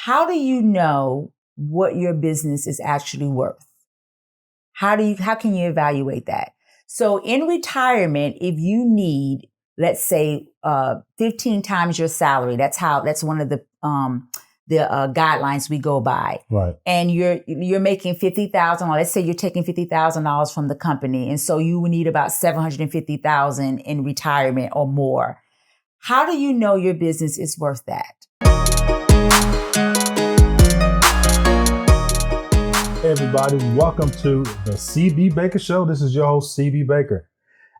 how do you know what your business is actually worth? How can you evaluate that? So in retirement, if you need, let's say, 15 times your salary, that's one of the guidelines we go by. Right. And you're making $50,000, let's say you're taking $50,000 from the company. And so you would need about $750,000 in retirement or more. How do you know your business is worth that? Hey everybody, welcome to the CB Baker Show. This is your host, CB Baker.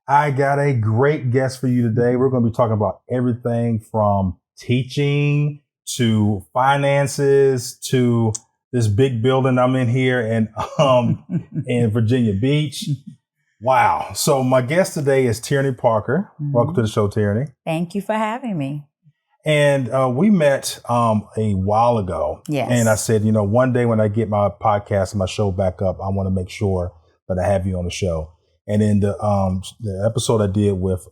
I got a great guest for you today. We're going to be talking about everything from teaching to finances to this big building I'm in here in Virginia Beach. Wow. So my guest today is Tearanie Parker. Mm-hmm. Welcome to the show, Tearanie. Thank you for having me. And we met a while ago. Yes. And I said, one day when I get my podcast and my show back up, I want to make sure that I have you on the show. And in the episode I did with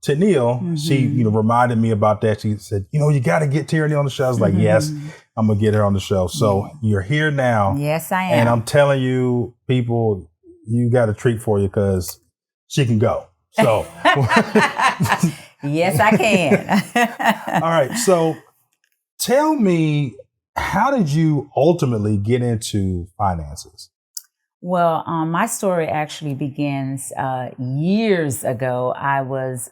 Tennille, mm-hmm. she reminded me about that. She said, you got to get Tearanie on the show. I was like, yes, I'm going to get her on the show. So You're here now. Yes, I am. And I'm telling you, people, you got a treat for you because she can go. So yes, I can. All right. So tell me, how did you ultimately get into finances? Well, my story actually begins years ago. I was,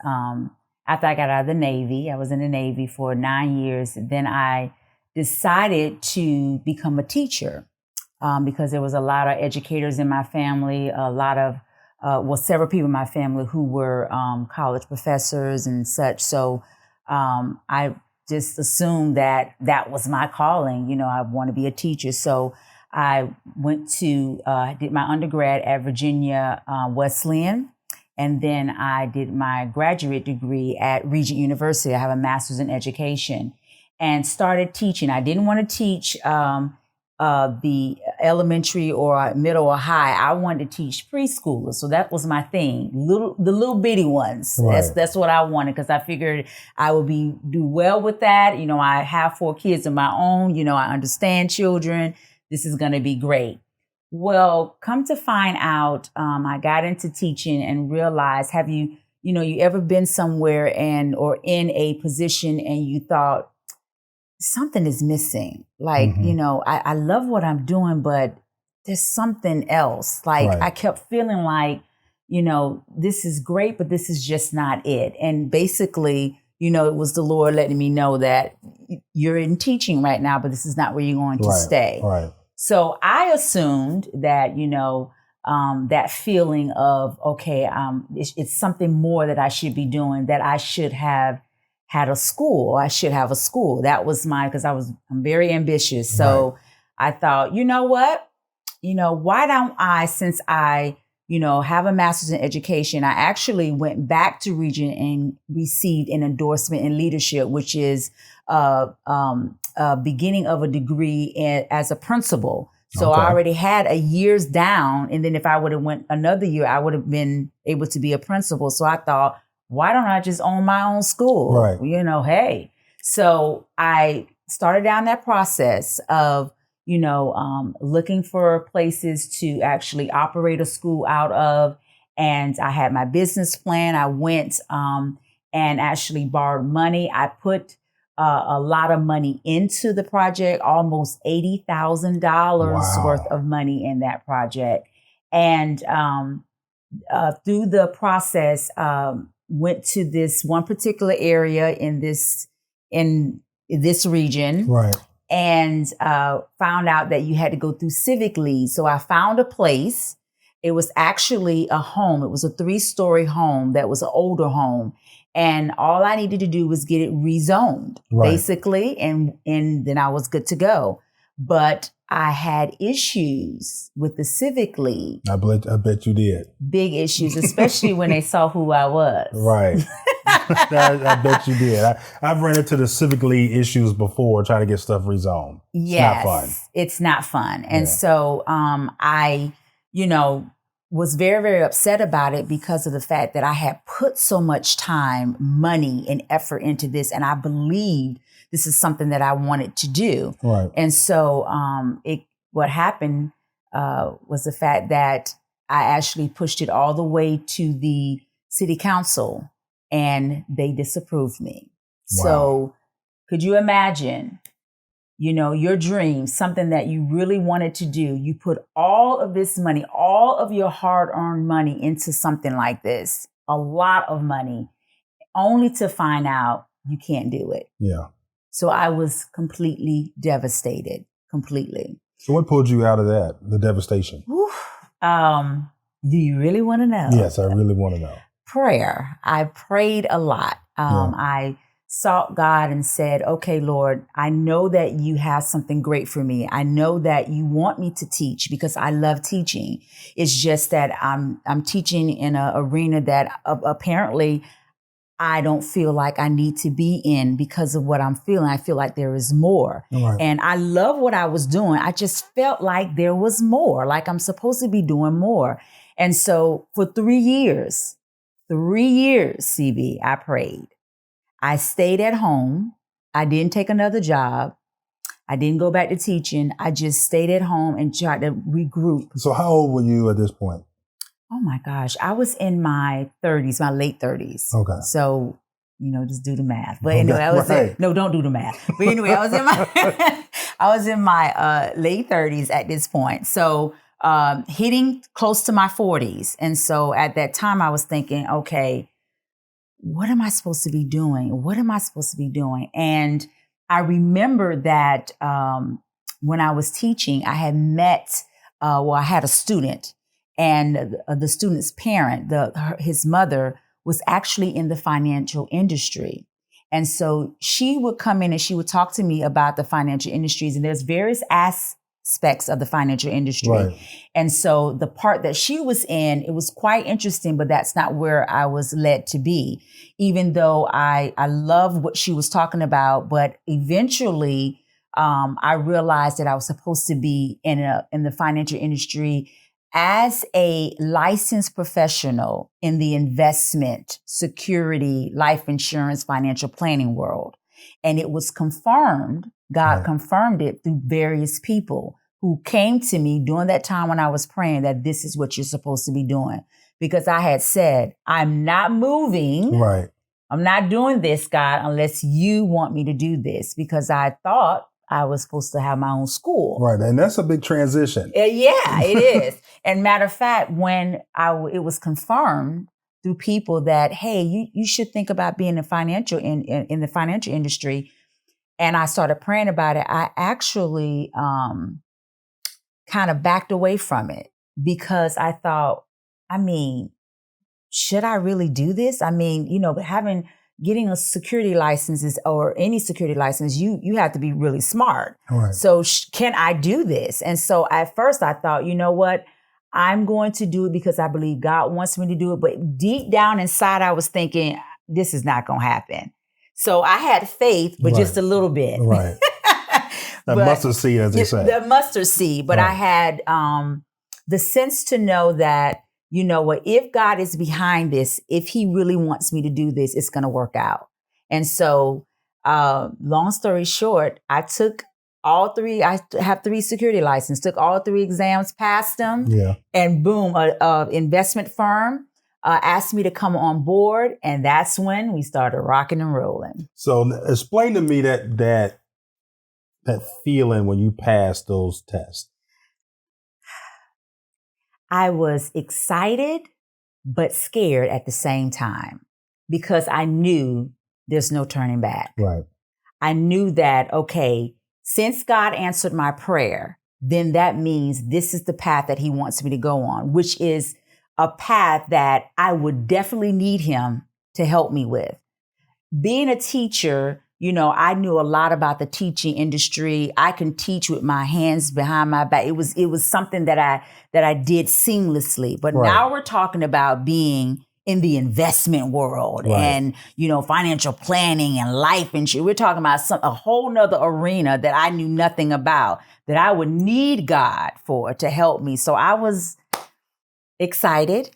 after I got out of the Navy, I was in the Navy for 9 years. Then I decided to become a teacher because there was a lot of educators in my family, several people in my family who were college professors and such. So I just assumed that was my calling. I want to be a teacher. So I went to, did my undergrad at Virginia Wesleyan, and then I did my graduate degree at Regent University. I have a master's in education and started teaching. I didn't want to teach the elementary or middle or high. I wanted to teach preschoolers. So that was my thing, the little bitty ones. Right. That's what I wanted because I figured I would do well with that. I have 4 kids of my own. I understand children. This is going to be great. Well, come to find out, I got into teaching and realized, have you ever been somewhere or in a position and you thought something is missing? Like, mm-hmm. I love what I'm doing, but there's something else. Like right. I kept feeling like, this is great, but this is just not it. And basically, it was the Lord letting me know that you're in teaching right now, but this is not where you're going to stay. Right. So I assumed that, that feeling of, okay, it's something more that I should be doing, that I should have had a school. I should have a school. That was because I'm very ambitious. So right. I thought, you know what? Why don't I, since I, have a master's in education, I actually went back to Regent and received an endorsement in leadership, which is beginning of a degree as a principal. So okay. I already had a year's down. And then if I would have went another year, I would have been able to be a principal. So I thought, why don't I just own my own school? Right. Hey. So I started down that process of, looking for places to actually operate a school out of. And I had my business plan. I went and actually borrowed money. I put a lot of money into the project, almost $80,000 worth of money in that project. And through the process, went to this one particular area in this region. Right. And found out that you had to go through civic lead. So I found a place. It was actually a home. It was a 3-story home that was an older home. And all I needed to do was get it rezoned, basically. And then I was good to go. But I had issues with the civic league. I bet you did. Big issues, especially when they saw who I was. Right. I bet you did. I've ran into the civic league issues before trying to get stuff rezoned. Yes, it's not fun. And so I, was very, very upset about it because of the fact that I had put so much time, money, and effort into this. And I believed this is something that I wanted to do. Right. And so what happened was the fact that I actually pushed it all the way to the city council, and they disapproved me. Wow. So could you imagine, your dream, something that you really wanted to do, you put all of this money, all of your hard-earned money into something like this, a lot of money, only to find out you can't do it. Yeah. So I was completely devastated, completely. So what pulled you out of that, the devastation? Do you really want to know? Yes, I really want to know. Prayer. I prayed a lot. I sought God and said, okay, Lord, I know that you have something great for me. I know that you want me to teach because I love teaching. It's just that I'm teaching in an arena that apparently I don't feel like I need to be in because of what I'm feeling. I feel like there is more. Right. And I love what I was doing. I just felt like there was more, like I'm supposed to be doing more. And so for 3 years, CB, I prayed. I stayed at home. I didn't take another job. I didn't go back to teaching. I just stayed at home and tried to regroup. So how old were you at this point? Oh my gosh, I was in my 30s, my late 30s. Okay. So, just do the math. But anyway, no, don't do the math. But anyway, I was in my late 30s at this point. So, hitting close to my 40s. And so at that time I was thinking, okay, what am I supposed to be doing? What am I supposed to be doing? And I remember that when I was teaching, I had met, I had a student. And the student's parent, his mother, was actually in the financial industry. And so she would come in and she would talk to me about the financial industries. And there's various aspects of the financial industry. Right. And so the part that she was in, it was quite interesting, but that's not where I was led to be, even though I love what she was talking about. But eventually I realized that I was supposed to be in the financial industry as a licensed professional in the investment, security, life insurance, financial planning world. And it was confirmed, God confirmed it through various people who came to me during that time when I was praying that this is what you're supposed to be doing. Because I had said, I'm not moving. Right. I'm not doing this, God, unless you want me to do this. Because I thought I was supposed to have my own school. Right. And that's a big transition. Yeah, it is. And matter of fact, when it was confirmed through people that, hey, you should think about being in the financial industry. And I started praying about it. I actually kind of backed away from it because I thought, should I really do this? But getting a security license or any security license, you have to be really smart. Right. So can I do this? And so at first I thought, you know what? I'm going to do it because I believe God wants me to do it. But deep down inside, I was thinking, this is not going to happen. So I had faith, but just a little bit. Right. That mustard seed, as they say. The mustard seed. But I had the sense to know that, you know what, if God is behind this, if he really wants me to do this, it's going to work out. And so, long story short, I took all three. I have 3 security licenses, took all 3 exams, passed them. Yeah. And boom, a investment firm asked me to come on board. And that's when we started rocking and rolling. So explain to me that feeling when you passed those tests. I was excited, but scared at the same time because I knew there's no turning back. Right. I knew that, okay, since God answered my prayer, then that means this is the path that he wants me to go on, which is a path that I would definitely need him to help me with. Being a teacher, I knew a lot about the teaching industry. I can teach with my hands behind my back. It was something that I did seamlessly. But now we're talking about being in the investment world and, financial planning and life insurance. We're talking about a whole nother arena that I knew nothing about, that I would need God for to help me. So I was excited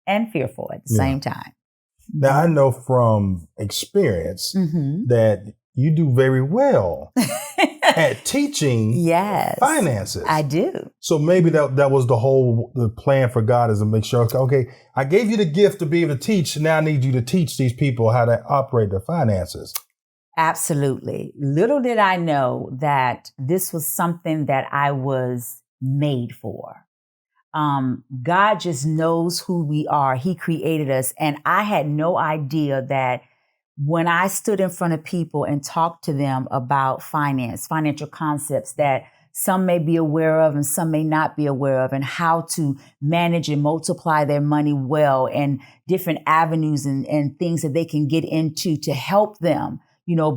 and fearful at the same time. Now, I know from experience that you do very well at teaching Yes, finances. I do. So maybe that was the plan for God, is to make sure, okay, I gave you the gift to be able to teach. Now I need you to teach these people how to operate their finances. Absolutely. Little did I know that this was something that I was made for. God just knows who we are. He created us. And I had no idea that when I stood in front of people and talked to them about financial concepts that some may be aware of and some may not be aware of, and how to manage and multiply their money well, and different avenues and things that they can get into to help them,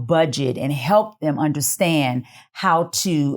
budget and help them understand how to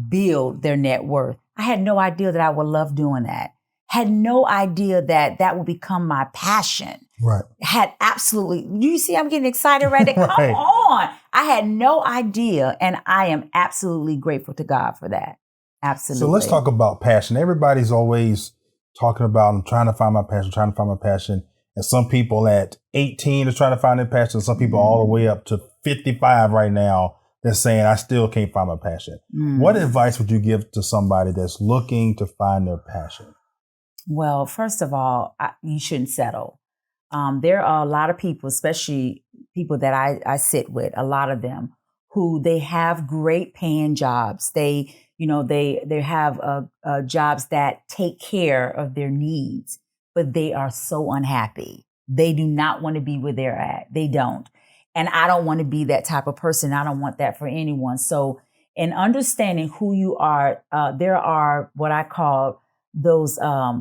build their net worth. I had no idea that I would love doing that. Had no idea that would become my passion. Right. Had absolutely, you see, I'm getting excited right there. Right. Come on. I had no idea. And I am absolutely grateful to God for that. Absolutely. So let's talk about passion. Everybody's always talking about, I'm trying to find my passion. And some people at 18 are trying to find their passion. Some people all the way up to 55 right now, they're saying, I still can't find my passion. What advice would you give to somebody that's looking to find their passion? Well, first of all, you shouldn't settle. There are a lot of people, especially people that I sit with, a lot of them who they have great paying jobs. They have jobs that take care of their needs, but they are so unhappy. They do not want to be where they're at. They don't. And I don't want to be that type of person. I don't want that for anyone. So in understanding who you are, there are what I call those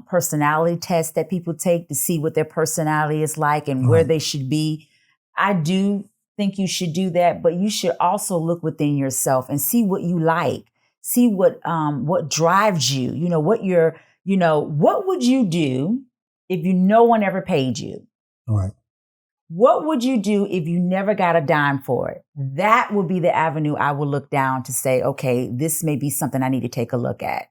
personality tests that people take to see what their personality is like and where they should be. I do think you should do that, but you should also look within yourself and see what you like. See what drives you. What would you do if no one ever paid you? Right. What would you do if you never got a dime for it? That would be the avenue I would look down to say, okay, this may be something I need to take a look at.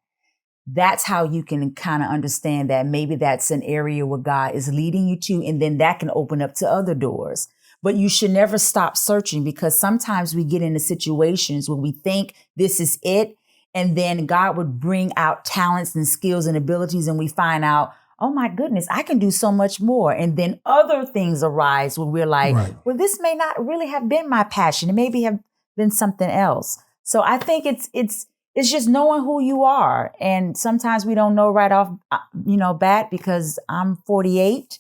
That's how you can kind of understand that maybe that's an area where God is leading you to, and then that can open up to other doors. But you should never stop searching, because sometimes we get into situations where we think this is it, and then God would bring out talents and skills and abilities, and we find out, oh my goodness, I can do so much more. And then other things arise where we're like, well, this may not really have been my passion. It maybe have been something else. So I think it's just knowing who you are. And sometimes we don't know right off, bat, because I'm 48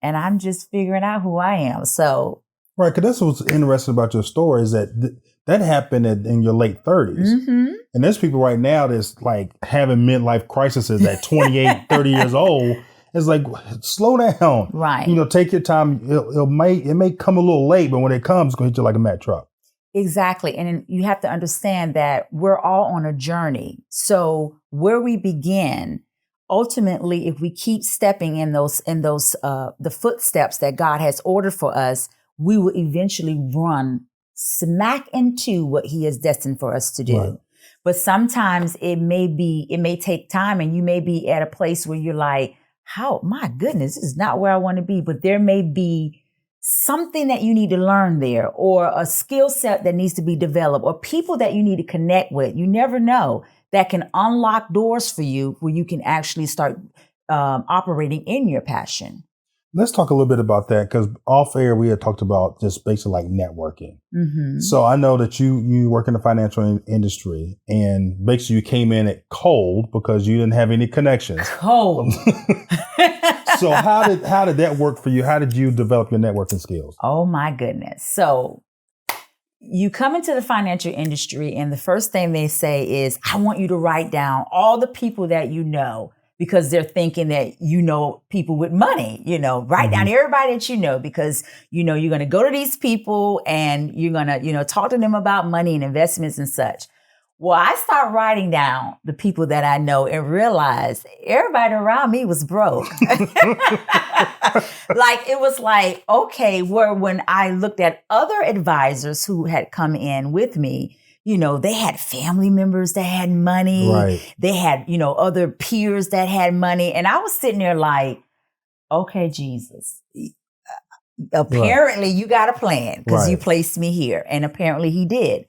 and I'm just figuring out who I am. So. Right. Because that's what's interesting about your story, is that that happened in your late 30s. Mm-hmm. And there's people right now that's like having midlife crises at 28, 30 years old. It's like, slow down. Right. Take your time. It may come a little late, but when it comes, it's going to hit you like a Mack truck. Exactly. And you have to understand that we're all on a journey. So where we begin, ultimately, if we keep stepping in those the footsteps that God has ordered for us, we will eventually run smack into what He has destined for us to do. Right. But sometimes it may take time, and you may be at a place where you're like, my goodness, this is not where I want to be. But there may be something that you need to learn there, or a skill set that needs to be developed, or people that you need to connect with. You never know, that can unlock doors for you where you can actually start operating in your passion. Let's talk a little bit about that, because off air we had talked about just basically like networking. Mm-hmm. So I know that you work in the financial industry, and basically you came in at cold because you didn't have any connections. Cold. So how did that work for you? How did you develop your networking skills? Oh my goodness. So you come into the financial industry, and the first thing they say is, I want you to write down all the people that you know, because they're thinking that people with money, write down everybody that you know, because, you're going to go to these people and you're going to, talk to them about money and investments and such. Well, I start writing down the people that I know and realize everybody around me was broke. It was like, okay, when I looked at other advisors who had come in with me, they had family members that had money. Right. They had, other peers that had money. And I was sitting there like, okay, Jesus, apparently you got a plan because you Right. placed me here. And apparently he did.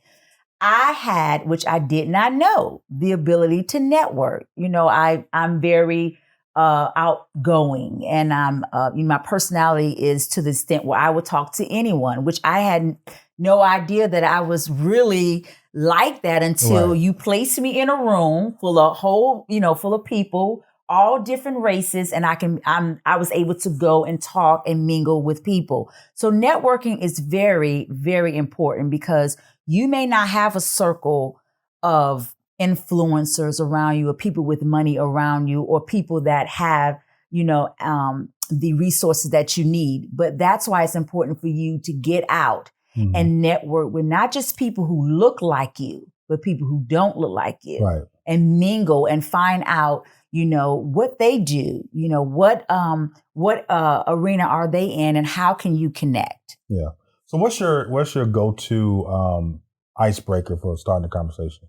I had, which I did not know, the ability to network. I'm very outgoing, and my personality is to the extent where I would talk to anyone, which I had no idea that I was really like that until Right. you placed me in a room full of people, all different races, and I was able to go and talk and mingle with people. So networking is very, very important because you may not have a circle of influencers around you or people with money around you or people that have, the resources that you need. But that's why it's important for you to get out Mhm. and network with not just people who look like you, but people who don't look like you, Right. and mingle and find out, what they do, what arena are they in and how can you connect? Yeah. So what's your go-to icebreaker for starting a conversation?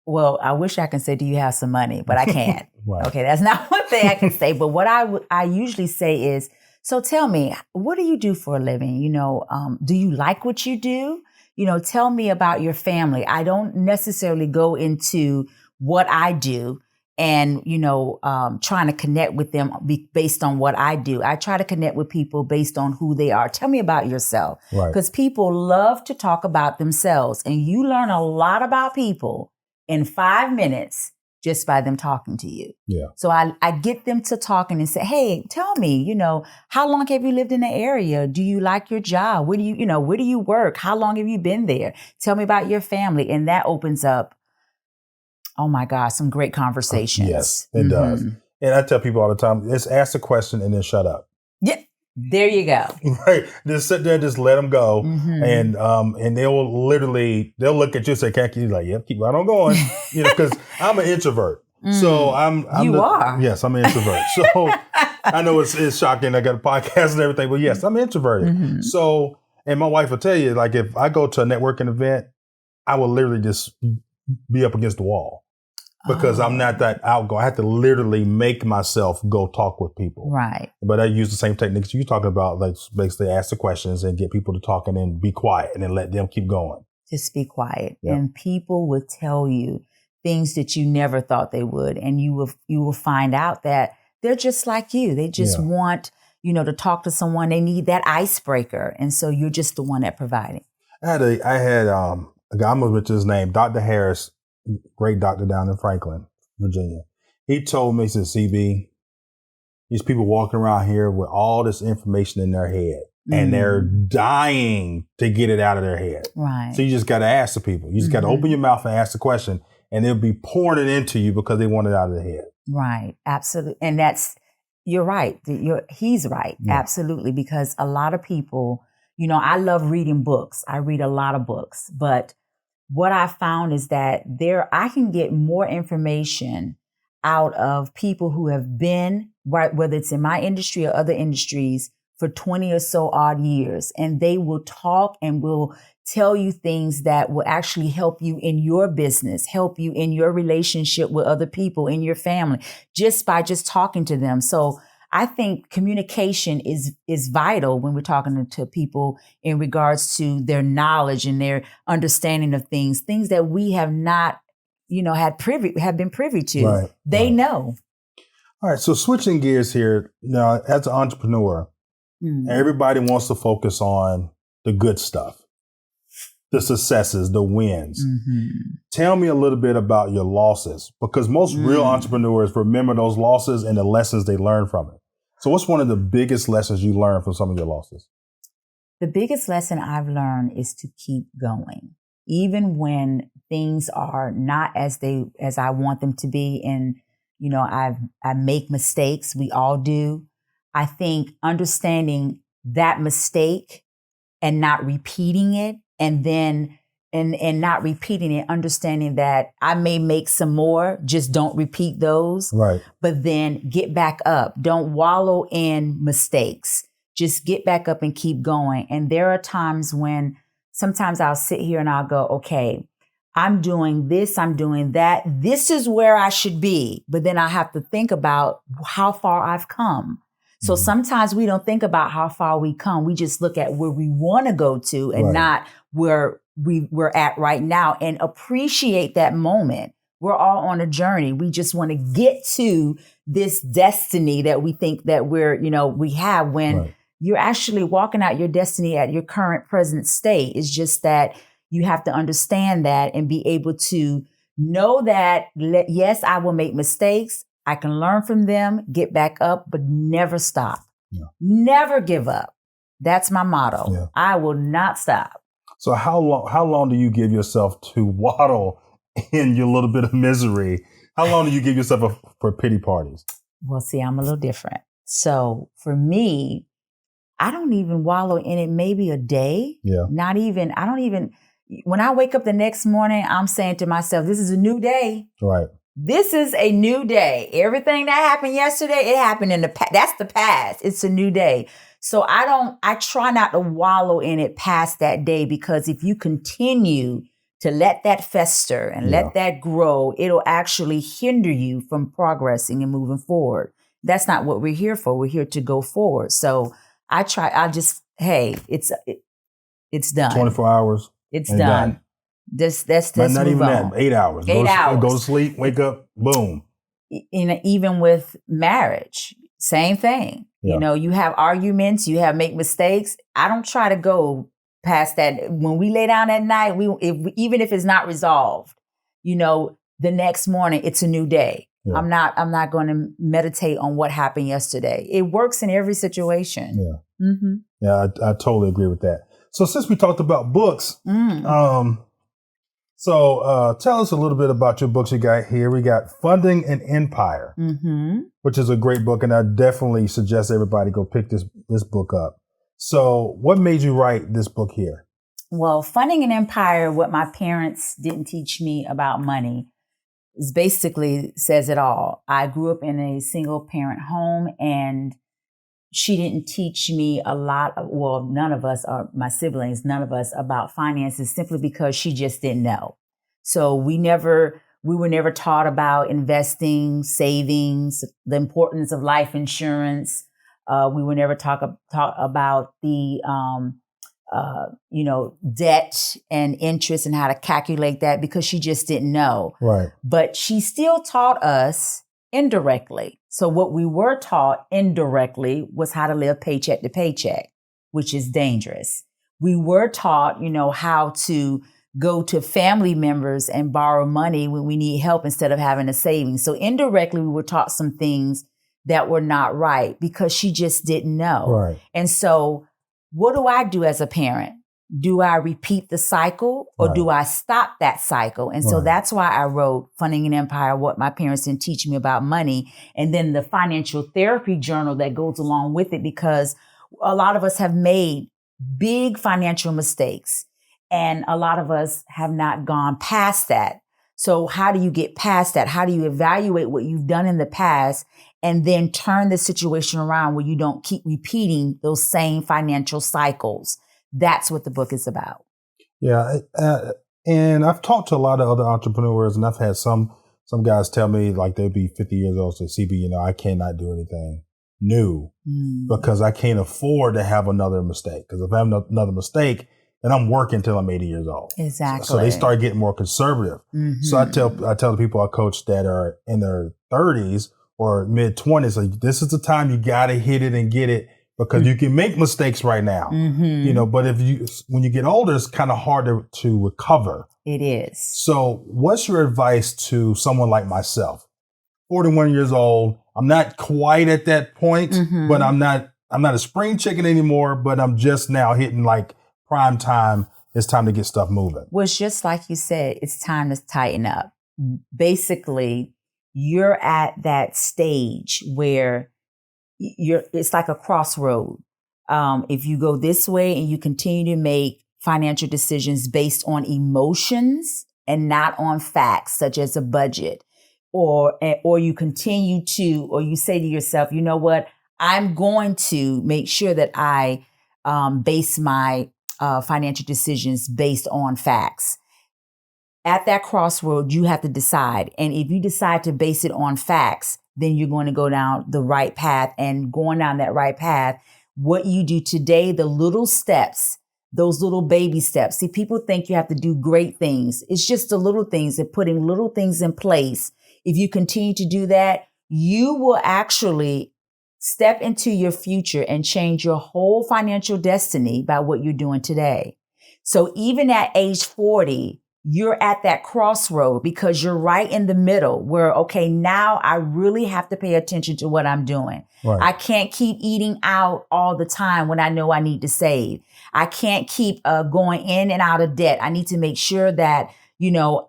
Well, I wish I can say, do you have some money? But I can't. Right. Okay, that's not one thing I can say. But what I usually say is, so tell me, what do you do for a living? Do you like what you do? Tell me about your family. I don't necessarily go into what I do and, trying to connect with them based on what I do. I try to connect with people based on who they are. Tell me about yourself. Right. Because people love to talk about themselves, and you learn a lot about people in 5 minutes just by them talking to you. Yeah. So I get them to talking and say, hey, tell me, how long have you lived in the area? Do you like your job? Where do you work? How long have you been there? Tell me about your family. And that opens up, oh my gosh, some great conversations. Yes, it does. And I tell people all the time, just ask a question and then shut up. Yeah. There you go. Right. Just sit there, just let them go. Mm-hmm. And they'll look at you and say, can't you? Like, yep, keep right on going. Because I'm an introvert. So You are? Yes, I'm an introvert. So I know it's shocking. I got a podcast and everything, but yes, I'm introverted. Mm-hmm. So, and my wife will tell you, like, if I go to a networking event, I will literally just be up against the wall. Because I'm not that outgoing. I have to literally make myself go talk with people. Right. But I use the same techniques you're talking about, like basically ask the questions and get people to talk and then be quiet and then let them keep going. Just be quiet. Yep. And people will tell you things that you never thought they would. And you will find out that they're just like you. They just want, to talk to someone. They need that icebreaker. And so you're just the one that provided. I had a guy, I'm going to mention his name, Dr. Harris, great doctor down in Franklin, Virginia. He told me, he said, CB, these people walking around here with all this information in their head and they're dying to get it out of their head. Right. So you just got to ask the people. You just got to open your mouth and ask the question and they'll be pouring it into you because they want it out of their head. Right. Absolutely. And you're right. He's right. Yeah. Absolutely. Because a lot of people, I love reading books. I read a lot of books, but what I found is that I can get more information out of people who have been, whether it's in my industry or other industries, for 20 or so odd years. And they will talk and will tell you things that will actually help you in your business, help you in your relationship with other people, in your family, just by talking to them. So I think communication is vital when we're talking to people in regards to their knowledge and their understanding of things that we have not, have been privy to. Right, they know. All right. So switching gears here, now as an entrepreneur, everybody wants to focus on the good stuff, the successes, the wins. Tell me a little bit about your losses, because most real entrepreneurs remember those losses and the lessons they learned from it. So what's one of the biggest lessons you learned from some of your losses? The biggest lesson I've learned is to keep going, even when things are not as I want them to be. And, I make mistakes. We all do. I think understanding that mistake and not repeating it, and then and not repeating it, understanding that I may make some more, just don't repeat those. Right. But then get back up. Don't wallow in mistakes. Just get back up and keep going. And there are times when sometimes I'll sit here and I'll go, okay, I'm doing this, I'm doing that. This is where I should be. But then I have to think about how far I've come. So sometimes we don't think about how far we come. We just look at where we want to go to and not where we're at right now, and appreciate that moment. We're all on a journey. We just want to get to this destiny that we think that we have, when you're actually walking out your destiny at your current present state. It's just that you have to understand that and be able to know that, yes, I will make mistakes. I can learn from them, get back up, but never stop. Yeah. Never give up. That's my motto. Yeah. I will not stop. So how long do you give yourself to waddle in your little bit of misery? How long do you give yourself for pity parties? Well, see, I'm a little different. So for me, I don't even wallow in it maybe a day. Yeah. When I wake up the next morning, I'm saying to myself, this is a new day. Right. This is a new day. Everything that happened yesterday, it happened in the past. That's the past. It's a new day. So I try not to wallow in it past that day, because if you continue to let that fester and let that grow, it'll actually hinder you from progressing and moving forward. That's not what we're here for. We're here to go forward. So it's done. 24 hours. It's done. That's not even that. 8 hours. 8 hours. Go to sleep, wake up, boom. Even with marriage, same thing. Yeah. You have arguments, you make mistakes. I don't try to go past that. When we lay down at night, even if it's not resolved, the next morning it's a new day. Yeah. I'm not going to meditate on what happened yesterday. It works in every situation. Yeah. Mm-hmm. Yeah, I totally agree with that. So since we talked about books, so tell us a little bit about your books you got here. We got Funding an Empire, which is a great book, and I definitely suggest everybody go pick this book up. So what made you write this book here? Well, Funding an Empire, what my parents didn't teach me about money, is basically says it all. I grew up in a single parent home, and she didn't teach me a lot none of us, or my siblings, none of us, about finances, simply because she just didn't know. So we were never taught about investing, savings, the importance of life insurance. We were never taught about the, debt and interest and how to calculate that, because she just didn't know. Right. But she still taught us indirectly. So what we were taught indirectly was how to live paycheck to paycheck, which is dangerous. We were taught, how to go to family members and borrow money when we need help instead of having a savings. So indirectly, we were taught some things that were not right, because she just didn't know. Right. And so what do I do as a parent? Do I repeat the cycle, or do I stop that cycle? And so that's why I wrote Funding an Empire, what my parents didn't teach me about money, and then the financial therapy journal that goes along with it, because a lot of us have made big financial mistakes, and a lot of us have not gone past that. So how do you get past that? How do you evaluate what you've done in the past and then turn the situation around where you don't keep repeating those same financial cycles? That's what the book is about. Yeah. And I've talked to a lot of other entrepreneurs, and I've had some guys tell me, like, they'd be 50 years old, so CB, I cannot do anything new because I can't afford to have another mistake. Because if I have another mistake, then I'm working till I'm 80 years old. Exactly. So they start getting more conservative. Mm-hmm. So I tell the people I coach that are in their 30s or mid 20s, like, this is the time you got to hit it and get it, because you can make mistakes right now, but when you get older, it's kind of harder to recover. It is. So what's your advice to someone like myself? 41 years old. I'm not quite at that point, but I'm not a spring chicken anymore, but I'm just now hitting like prime time. It's time to get stuff moving. Well, it's just like you said, it's time to tighten up. Basically, you're at that stage where it's like a crossroad. If you go this way and you continue to make financial decisions based on emotions and not on facts, such as a budget, or you continue to, or you say to yourself, you know what, I'm going to make sure that I base my financial decisions based on facts. At that crossroad, you have to decide. And if you decide to base it on facts, then you're going to go down the right path. And going down that right path, what you do today, the little steps, those little baby steps. See, people think you have to do great things. It's just the little things and putting little things in place. If you continue to do that, you will actually step into your future and change your whole financial destiny by what you're doing today. So even at age 40, you're at that crossroad because you're right in the middle where, okay, now I really have to pay attention to what I'm doing. Right. I can't keep eating out all the time when I know I need to save. I can't keep going in and out of debt. I need to make sure that,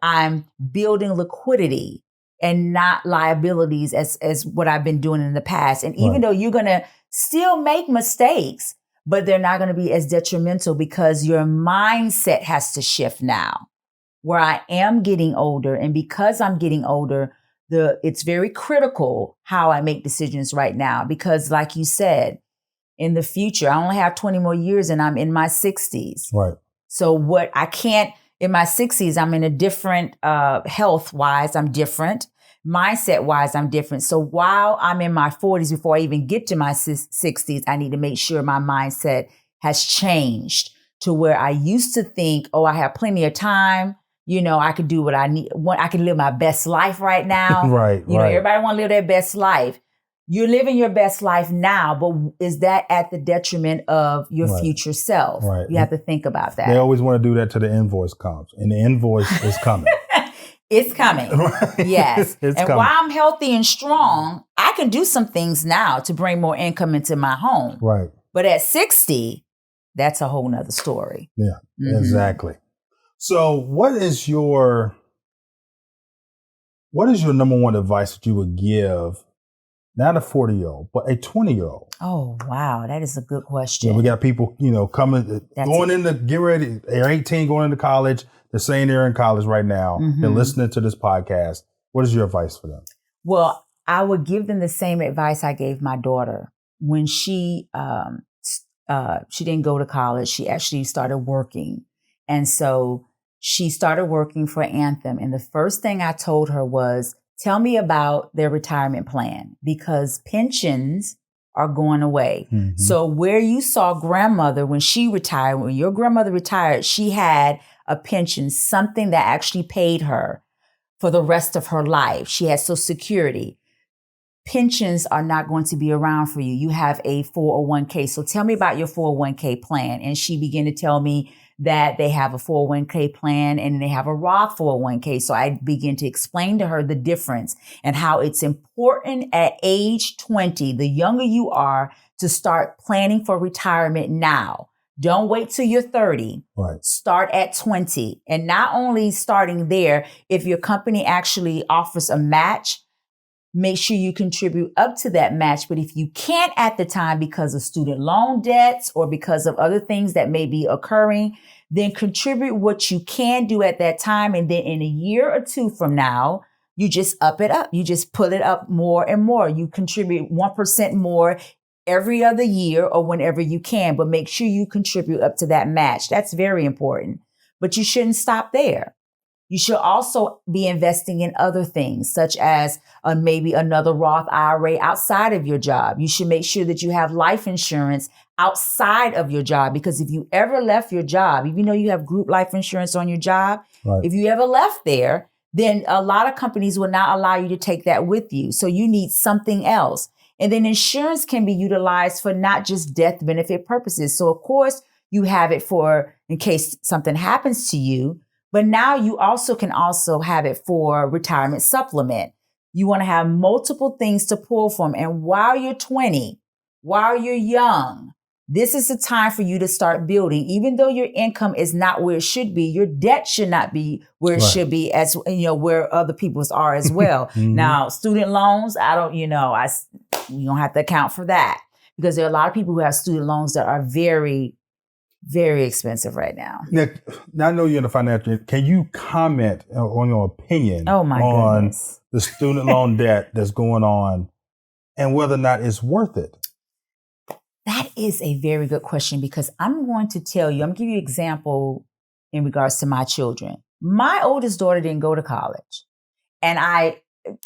I'm building liquidity and not liabilities as what I've been doing in the past. And even though you're going to still make mistakes, but they're not going to be as detrimental because your mindset has to shift now. Where I am getting older, and because I'm getting older, it's very critical how I make decisions right now. Because like you said, in the future, I only have 20 more years and I'm in my 60s. Right. So in my 60s, I'm in a different, health-wise, I'm different. Mindset-wise, I'm different. So while I'm in my 40s, before I even get to my 60s, I need to make sure my mindset has changed to where I used to think, I have plenty of time. I could do what I need. I can live my best life right now. Right. Everybody want to live their best life. You're living your best life now, but is that at the detriment of your future self? Right. You have to think about that. They always want to do that till the invoice comes, and the invoice is coming. It's coming. Yes. It's and coming. while I'm healthy and strong, I can do some things now to bring more income into my home. Right. But at 60, that's a whole nother story. Yeah, exactly. So what is your number one advice that you would give, not a 40-year-old, but a 20-year-old? Oh, wow. That is a good question. Yeah, we got people, coming, get ready. They're 18, going into college. They're saying they're in college right now. They're listening to this podcast. What is your advice for them? Well, I would give them the same advice I gave my daughter when she didn't go to college. She actually started working. And so she started working for Anthem. And the first thing I told her was, tell me about their retirement plan, because pensions are going away. So where you saw grandmother when she retired, when your grandmother retired, she had a pension, something that actually paid her for the rest of her life. She had Social Security. Pensions are not going to be around for you. You have a 401k. So tell me about your 401k plan. And she began to tell me that they have a 401k plan and they have a Roth 401k. So I began to explain to her the difference and how it's important at age 20, the younger you are, to start planning for retirement now. Don't wait till you're 30. Right. Start at 20. And not only starting there, if your company actually offers a match, make sure you contribute up to that match. But if you can't at the time because of student loan debts or because of other things that may be occurring, then contribute what you can do at that time. And then in a year or two from now, you just up it up. You just put it up more and more. You contribute 1% more every other year or whenever you can, but make sure you contribute up to that match. That's very important. But you shouldn't stop there. You should also be investing in other things, such as maybe another Roth IRA outside of your job. You should make sure that you have life insurance outside of your job, because if you ever left your job, even though you have group life insurance on your job, if you ever left there, then a lot of companies will not allow you to take that with you. So you need something else. And then insurance can be utilized for not just death benefit purposes. So of course, you have it for in case something happens to you. But now you also can have it for retirement supplement. You want to have multiple things to pull from. And while you're 20, while you're young, this is the time for you to start building. Even though your income is not where it should be, your debt should not be where it should be, as where other people's are as well. Now, student loans, we don't have to account for that, because there are a lot of people who have student loans that are very, very expensive right now. Now I know you're in the financial. Can you comment on your opinion on the student loan debt that's going on and whether or not it's worth it? That is a very good question, because I'm going to give you an example in regards to my children. My oldest daughter didn't go to college. And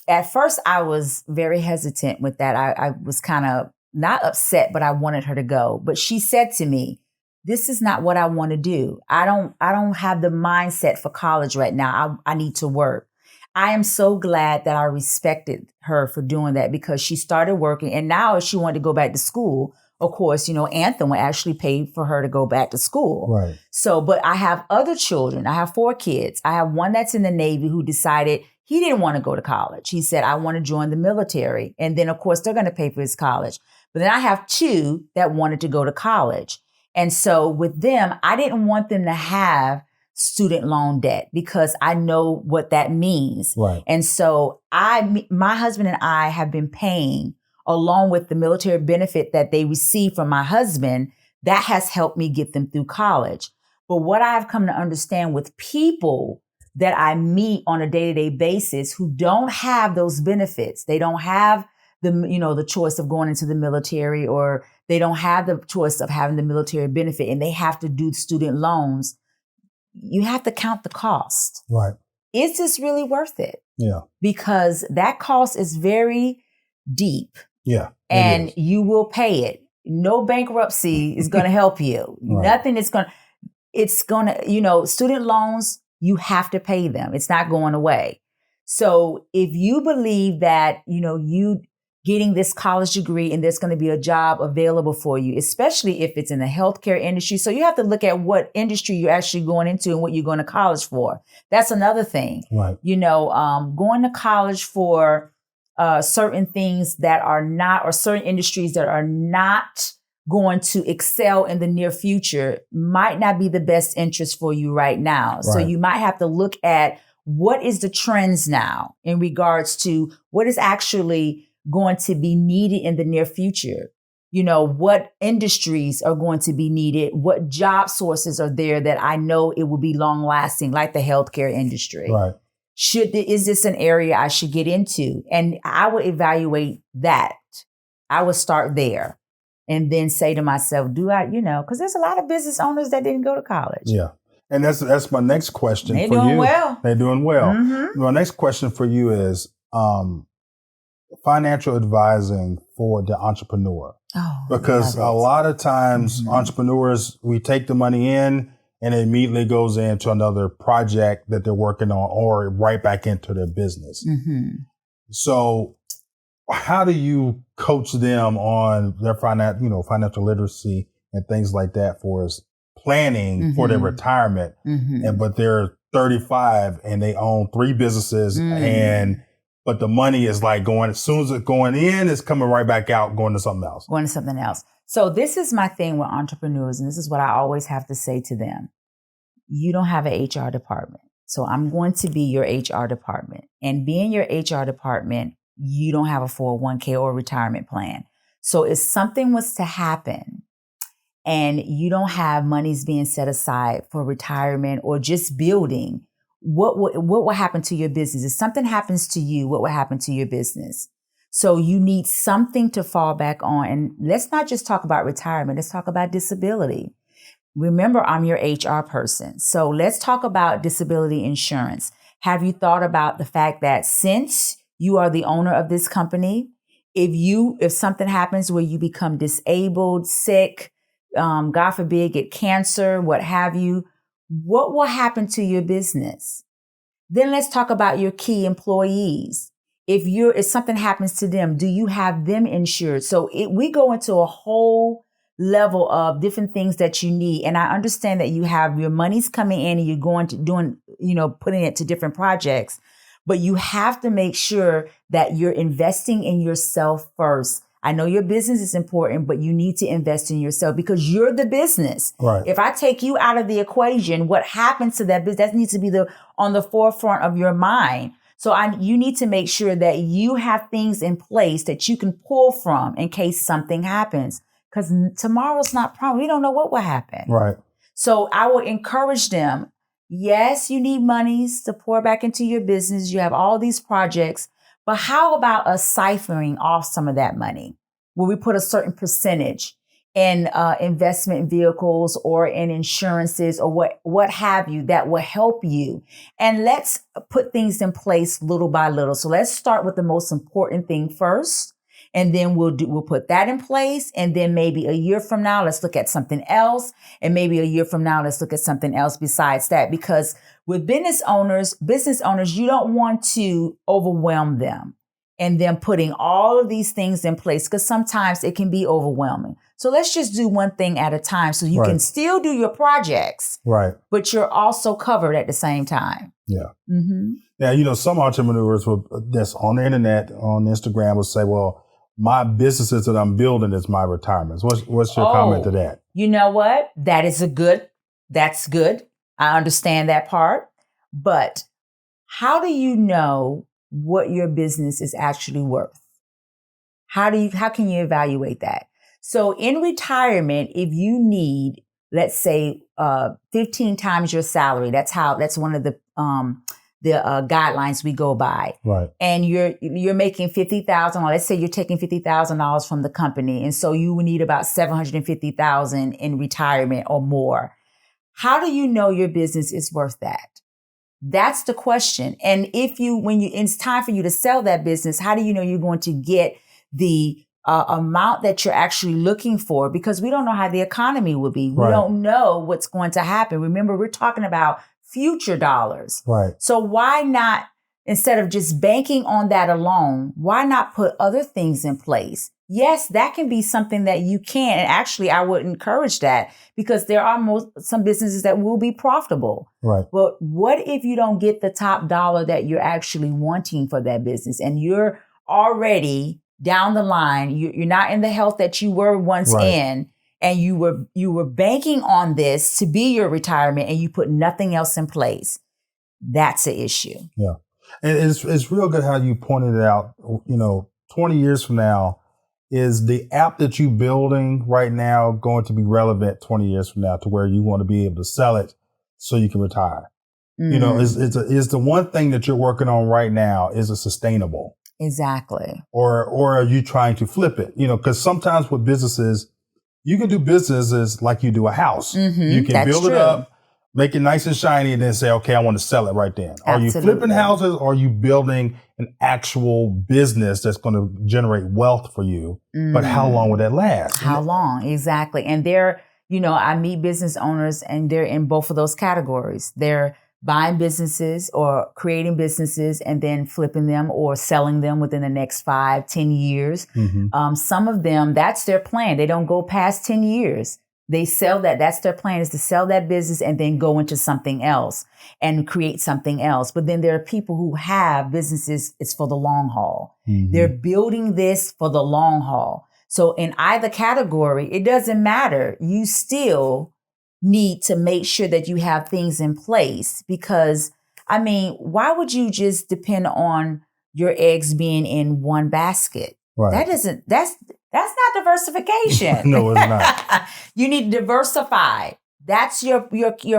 at first I was very hesitant with that. I was kind of not upset, but I wanted her to go. But she said to me, this is not what I want to do. I don't have the mindset for college right now. I need to work. I am so glad that I respected her for doing that, because she started working, and now if she wanted to go back to school, of course, Anthem would actually pay for her to go back to school. Right. So, but I have other children. I have 4 kids. I have one that's in the Navy who decided he didn't want to go to college. He said, I want to join the military. And then, of course, they're going to pay for his college. But then I have 2 that wanted to go to college. And so with them, I didn't want them to have student loan debt, because I know what that means. Right. And so my husband and I have been paying, along with the military benefit that they receive from my husband, that has helped me get them through college. But what I have come to understand with people that I meet on a day-to-day basis who don't have those benefits, they don't have the choice of going into the military, or they don't have the choice of having the military benefit, and they have to do student loans. You have to count the cost. Right. Is this really worth it? Yeah. Because that cost is very deep. Yeah. And you will pay it. No bankruptcy is going to help you. Right. Nothing is it's going to, student loans, you have to pay them. It's not going away. So if you believe that, you getting this college degree and there's going to be a job available for you, especially if it's in the healthcare industry. So you have to look at what industry you're actually going into and what you're going to college for. That's another thing. Right. Going to college for certain things that are not, or certain industries that are not going to excel in the near future might not be the best interest for you right now. Right. So you might have to look at what is the trends now in regards to what is actually going to be needed in the near future. What industries are going to be needed, what job sources are there that I know it will be long lasting, like the healthcare industry. Right. Is this an area I should get into? And I would evaluate that. I would start there and then say to myself, do I, because there's a lot of business owners that didn't go to college. Yeah. And that's my next question for you. They're doing well. They're doing well. Mm-hmm. My next question for you is financial advising for the entrepreneur. Oh, because a lot of times entrepreneurs, we take the money in and it immediately goes into another project that they're working on, or right back into their business. Mm-hmm. So how do you coach them on their financial literacy and things like that for us planning for their retirement? But they're 35 and they own 3 businesses but the money is like as soon as it's going in, it's coming right back out, going to something else. So this is my thing with entrepreneurs, and this is what I always have to say to them. You don't have an HR department. So I'm going to be your HR department. And being your HR department, you don't have a 401k or retirement plan. So if something was to happen and you don't have monies being set aside for retirement or just building, what will happen to your business? If something happens to you, what will happen to your business? So you need something to fall back on. And let's not just talk about retirement. Let's talk about disability. Remember, I'm your HR person. So let's talk about disability insurance. Have you thought about the fact that since you are the owner of this company, if something happens where you become disabled, sick, God forbid, get cancer, what have you, what will happen to your business? Then let's talk about your key employees. If something happens to them, do you have them insured? So we go into a whole level of different things that you need. And I understand that you have your money's coming in and you're going to putting it to different projects, but you have to make sure that you're investing in yourself first. I know your business is important, but you need to invest in yourself because you're the business. Right. If I take you out of the equation, what happens to that business? That needs to be on the forefront of your mind. So you need to make sure that you have things in place that you can pull from in case something happens. Because tomorrow's not promised. We don't know what will happen. Right. So I would encourage them. Yes, you need monies to pour back into your business. You have all these projects. But how about us siphoning off some of that money where we put a certain percentage in investment vehicles or in insurances or what have you that will help you. And let's put things in place little by little. So let's start with the most important thing first. And then we'll put that in place. And then maybe a year from now, let's look at something else. And maybe a year from now, let's look at something else besides that. Because with business owners, you don't want to overwhelm them and them putting all of these things in place, because sometimes it can be overwhelming. So let's just do one thing at a time so you can still do your projects, but you're also covered at the same time. Yeah. Mm-hmm. Now, some entrepreneurs that's on the internet, on Instagram will say, well, my businesses that I'm building is my retirement. What's your comment to that? You know what? That's good. I understand that part. But how do you know what your business is actually worth? How can you evaluate that? So in retirement, if you need, let's say, 15 times your salary, that's one of the guidelines we go by. Right. And you're making $50,000. Let's say you're taking $50,000 from the company, and so you will need about $750,000 in retirement or more. How do you know your business is worth that? That's the question. And when it's time for you to sell that business, how do you know you're going to get the amount that you're actually looking for? Because we don't know how the economy will be. We don't know what's going to happen. Remember, we're talking about future dollars. Right. So why not, instead of just banking on that alone, why not put other things in place? Yes, that can be something that you can. And actually, I would encourage that, because there are some businesses that will be profitable. Right. But what if you don't get the top dollar that you're actually wanting for that business, and you're already down the line, you're not in the health that you were once in, and you were banking on this to be your retirement, and you put nothing else in place? That's an issue. Yeah. And it's real good how you pointed it out. 20 years from now, is the app that you're building right now going to be relevant 20 years from now to where you want to be able to sell it so you can retire? Mm-hmm. Is the one thing that you're working on right now, is it sustainable? Exactly. Or are you trying to flip it? Because sometimes with businesses, you can do businesses like you do a house. Mm-hmm. You can build it up, make it nice and shiny, and then say, okay, I want to sell it right then. Absolutely. Are you flipping houses, or are you building an actual business that's going to generate wealth for you? Mm. But how long would that last? How long? Exactly. And I meet business owners, and they're in both of those categories. They're buying businesses or creating businesses and then flipping them or selling them within the next 5-10 years. Mm-hmm. Some of them, that's their plan. They don't go past 10 years. They sell that. That's their plan, is to sell that business and then go into something else and create something else. But then there are people who have businesses, it's for the long haul. Mm-hmm. They're building this for the long haul. So in either category, it doesn't matter. You still need to make sure that you have things in place, because, why would you just depend on your eggs being in one basket? Right. That's not diversification. No, it's not. You need to diversify. That's your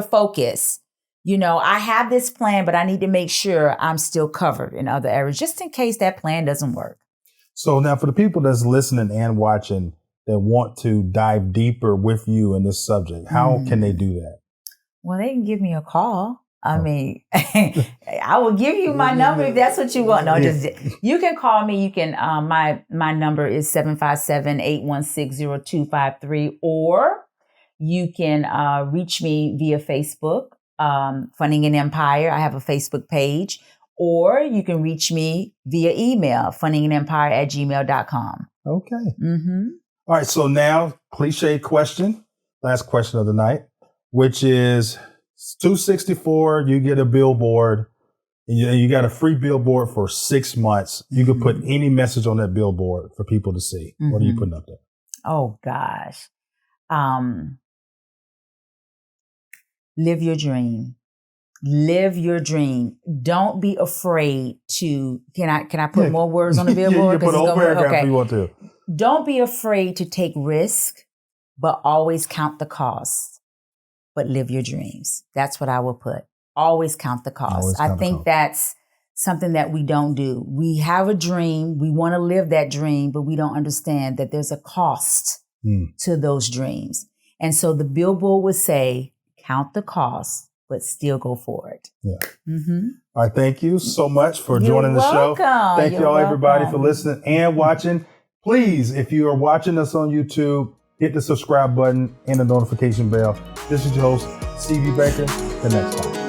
focus. I have this plan, but I need to make sure I'm still covered in other areas, just in case that plan doesn't work. So now, for the people that's listening and watching that want to dive deeper with you in this subject, how can they do that? Well, they can give me a call. I will give you my number if that's what you want. No, you can call me. You can, my number is 757-816-0253, or you can reach me via Facebook, Funding an Empire. I have a Facebook page, or you can reach me via email, fundinganempire@gmail.com. Okay. Mm-hmm. All right. So now, cliche question, last question of the night, which is, 264, you get a billboard, and you got a free billboard for 6 months. You can put any message on that billboard for people to see. Mm-hmm. What are you putting up there? Oh, gosh. Live your dream. Live your dream. Don't be afraid to, can I put more words on the billboard? You can put a whole paragraph if you want to. Don't be afraid to take risk, but always count the cost. But live your dreams. That's what I will put. Always count the cost. I think that's something that we don't do. We have a dream. We want to live that dream, but we don't understand that there's a cost to those dreams. And so the billboard would say, count the cost, but still go for it. Yeah. All right. Thank you so much for joining the show. Thank y'all, everybody, for listening and watching. Please, if you are watching us on YouTube, hit the subscribe button and the notification bell. This is your host, CB Baker. The next time.